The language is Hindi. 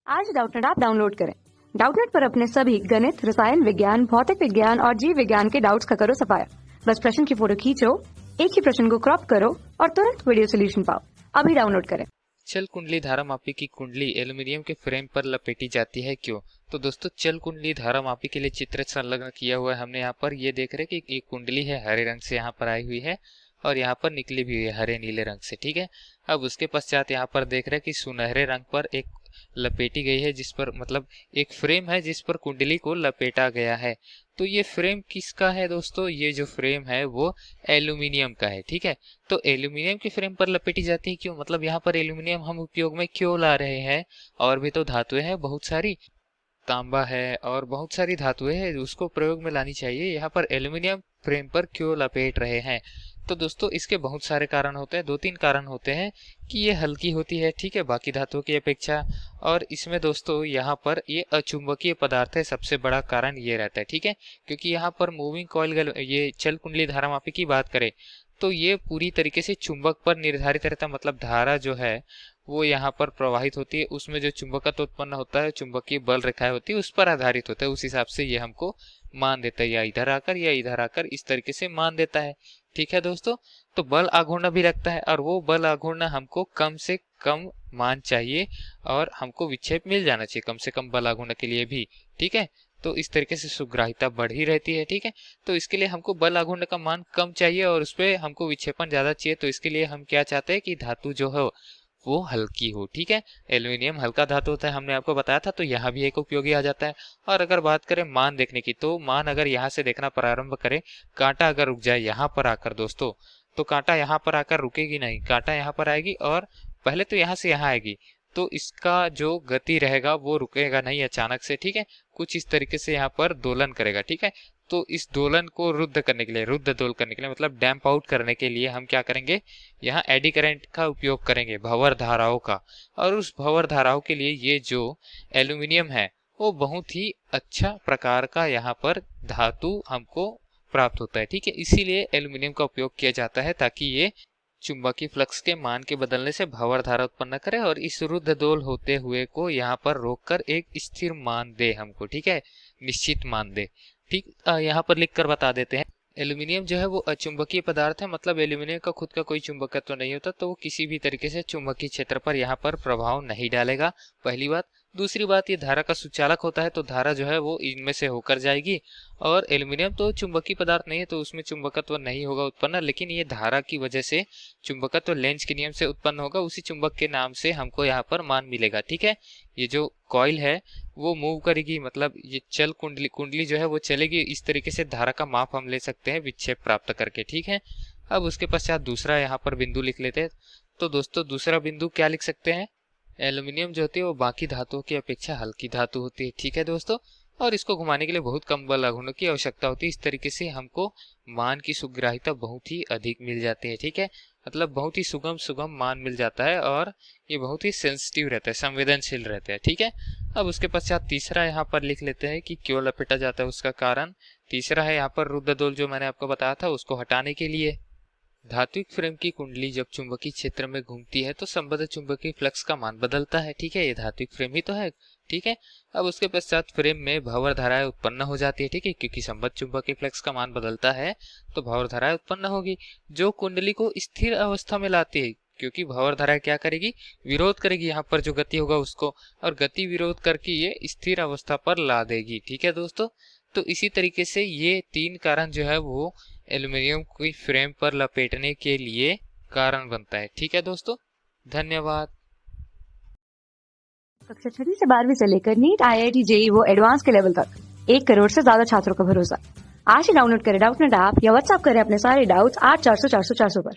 आज डाउटनेट ऐप डाउनलोड करें। डाउटनेट पर अपने सभी गणित, रसायन विज्ञान, भौतिक विज्ञान और जीव विज्ञान के डाउट्स का करो सफाया। बस प्रश्न की फोटो खींचो, एक ही प्रश्न को क्रॉप करो और तुरंत वीडियो सोल्यूशन पाओ। अभी डाउनलोड करें। चल कुंडली धारामापी की कुंडली एल्यूमिनियम के फ्रेम पर लपेटी जाती है क्यों? तो दोस्तों, चल कुंडली धारामापी के लिए चित्र संलग्न किया हुआ है हमने यहाँ पर। ये देख रहे हैं कि एक कुंडली है, हरे रंग से यहाँ पर आई हुई है और यहाँ पर निकली भी हुई है हरे नीले रंग से। ठीक है, अब उसके पश्चात यहाँ पर देख रहे हैं कि सुनहरे रंग पर एक लपेटी गई है, जिस पर मतलब एक फ्रेम है जिस पर कुंडली को लपेटा गया है। तो ये फ्रेम किसका है दोस्तों? ये जो फ्रेम है वो एल्यूमिनियम का है। ठीक है, तो एल्यूमिनियम की फ्रेम पर लपेटी जाती है क्यों? मतलब यहाँ पर एल्यूमिनियम हम उपयोग में क्यों ला रहे हैं? और भी तो धातुएं हैं बहुत सारी, तांबा है और बहुत सारी धातुएं हैं, उसको प्रयोग में लानी चाहिए। यहाँ पर एल्यूमिनियम फ्रेम पर क्यों लपेट रहे हैं? तो दोस्तों, इसके बहुत सारे कारण होते हैं। 2-3 कारण होते हैं कि ये हल्की होती है, ठीक है, बाकी धातुओं की अपेक्षा। और इसमें दोस्तों यहाँ पर ये अचुंबकीय पदार्थ है, सबसे बड़ा कारण ये रहता है। ठीक है, क्योंकि यहाँ पर मूविंग कॉइल, ये चल कुंडली धारामापी की बात करें तो ये पूरी तरीके से चुंबक पर निर्धारित रहता है। मतलब धारा जो है वो यहाँ पर प्रवाहित होती है, उसमें जो चुंबकत्व उत्पन्न होता है, चुंबकीय बल रेखाएं होती है, उस पर आधारित होता है। उस हिसाब से ये हमको मान देता है, या इधर आकर या इधर आकर इस तरीके से मान देता है। ठीक है दोस्तों, तो बल आघूर्ण भी रखता है और वो बल आघूर्ण हमको कम से कम मान चाहिए और हमको विक्षेप मिल जाना चाहिए कम से कम बल आघूर्ण के लिए भी। ठीक है, तो इस तरीके से सुग्राहिता बढ़ी रहती है। ठीक है, तो इसके लिए हमको बल आघूर्ण का मान कम चाहिए और उस पर हमको विक्षेपण ज्यादा चाहिए। तो इसके लिए हम क्या चाहते हैं कि धातु जो है वो हल्की हो। ठीक है, एल्यूमिनियम हल्का धातु होता है, हमने आपको बताया था, तो यहाँ भी एक उपयोगी आ जाता है। और अगर बात करें मान देखने की, तो मान अगर यहाँ से देखना प्रारंभ करें, कांटा अगर रुक जाए यहाँ पर आकर दोस्तों, तो कांटा यहाँ पर आकर रुकेगी नहीं, कांटा यहाँ पर आएगी और पहले तो यहाँ से यहाँ आएगी, तो इसका जो गति रहेगा वो रुकेगा नहीं अचानक से। ठीक है, कुछ इस तरीके से यहाँ पर दोलन करेगा। ठीक है, तो इस दोलन को रुद्ध करने के लिए, रुद्ध दोल करने के लिए, मतलब डैम्प आउट करने के लिए हम क्या करेंगे, यहाँ एडी करंट का उपयोग करेंगे, भंवर धाराओं का। और उस भंवर धाराओं के लिए ये जो एल्यूमिनियम है वो बहुत ही अच्छा प्रकार का यहाँ पर धातु हमको प्राप्त होता है। ठीक है, इसीलिए एल्यूमिनियम का उपयोग किया जाता है ताकि ये चुंबकीय फ्लक्स के मान के बदलने से भंवर धारा उत्पन्न करे और इस रुद्ध दोल होते हुए को यहाँ पर रोककर एक स्थिर मान दे हमको। ठीक है, निश्चित मान दे। ठीक, यहाँ पर लिख कर बता देते हैं। एल्यूमिनियम जो है वो अचुंबकीय पदार्थ है, मतलब एल्यूमिनियम का खुद का कोई चुंबकत्व तो नहीं होता, तो वो किसी भी तरीके से चुंबकीय क्षेत्र पर यहाँ पर प्रभाव नहीं डालेगा, पहली बात। दूसरी बात, ये धारा का सुचालक होता है, तो धारा जो है वो इनमें से होकर जाएगी। और एल्यूमिनियम तो चुंबकीय पदार्थ नहीं है, तो उसमें चुंबकत्व नहीं होगा उत्पन्न, लेकिन ये धारा की वजह से चुंबकत्व लेंज के नियम से उत्पन्न होगा, उसी चुंबक के नाम से हमको यहाँ पर मान मिलेगा। ठीक है, ये जो कॉइल है वो मूव करेगी, मतलब ये चल कुंडली कुंडली जो है वो चलेगी। इस तरीके से धारा का माप हम ले सकते हैं विक्षेप प्राप्त करके। ठीक है, अब उसके पश्चात दूसरा यहाँ पर बिंदु लिख लेते हैं। तो दोस्तों, दूसरा बिंदु क्या लिख सकते हैं? एल्यूमिनियम जो होती है वो बाकी धातुओं की अपेक्षा हल्की धातु होती है। ठीक है दोस्तों, और इसको घुमाने के लिए बहुत कम बल आघूर्ण की आवश्यकता होती है। इस तरीके से हमको मान की सुग्राहिता बहुत ही अधिक मिल जाती है। ठीक है, मतलब बहुत ही सुगम मान मिल जाता है और ये बहुत ही सेंसिटिव रहता है, संवेदनशील रहता है। ठीक है, अब उसके पश्चात तीसरा यहाँ पर लिख लेते हैं कि क्यों लपेटा जाता है उसका कारण। तीसरा है यहाँ पर रुद्ध दोल, जो मैंने आपको बताया था, उसको हटाने के लिए। धात्विक फ्रेम की कुंडली जब चुंबकीय क्षेत्र में घूमती है तो संबद्ध चुंबकीय फ्लक्स का मान बदलता है। ठीक है, ये धात्विक फ्रेम ही तो है। ठीक है, अब उसके पश्चात फ्रेम में भंवर धाराएं उत्पन्न हो जाती है। ठीक है, क्योंकि संबद्ध चुंबकीय फ्लक्स का मान बदलता है तो भंवर धाराएं उत्पन्न होगी, जो कुंडली को स्थिर अवस्था में लाती है। क्योंकि भंवर धारा क्या करेगी, विरोध करेगी यहाँ पर जो गति होगा उसको, और गति विरोध करके ये स्थिर अवस्था पर ला देगी। ठीक है दोस्तों, तो इसी तरीके से ये 3 कारण जो है वो एल्यूमिनियम की फ्रेम पर लपेटने के लिए कारण बनता है। ठीक है दोस्तों, धन्यवाद। कक्षा 6 से 12वीं से लेकर नीट, IIT, JEE वो एडवांस के लेवल तक 1 करोड़ से ज्यादा छात्रों का भरोसा। आज ही डाउनलोड करें डाउटनेट ऐप या व्हाट्सएप करें अपने सारे डाउट्स 8400 400 400 पर।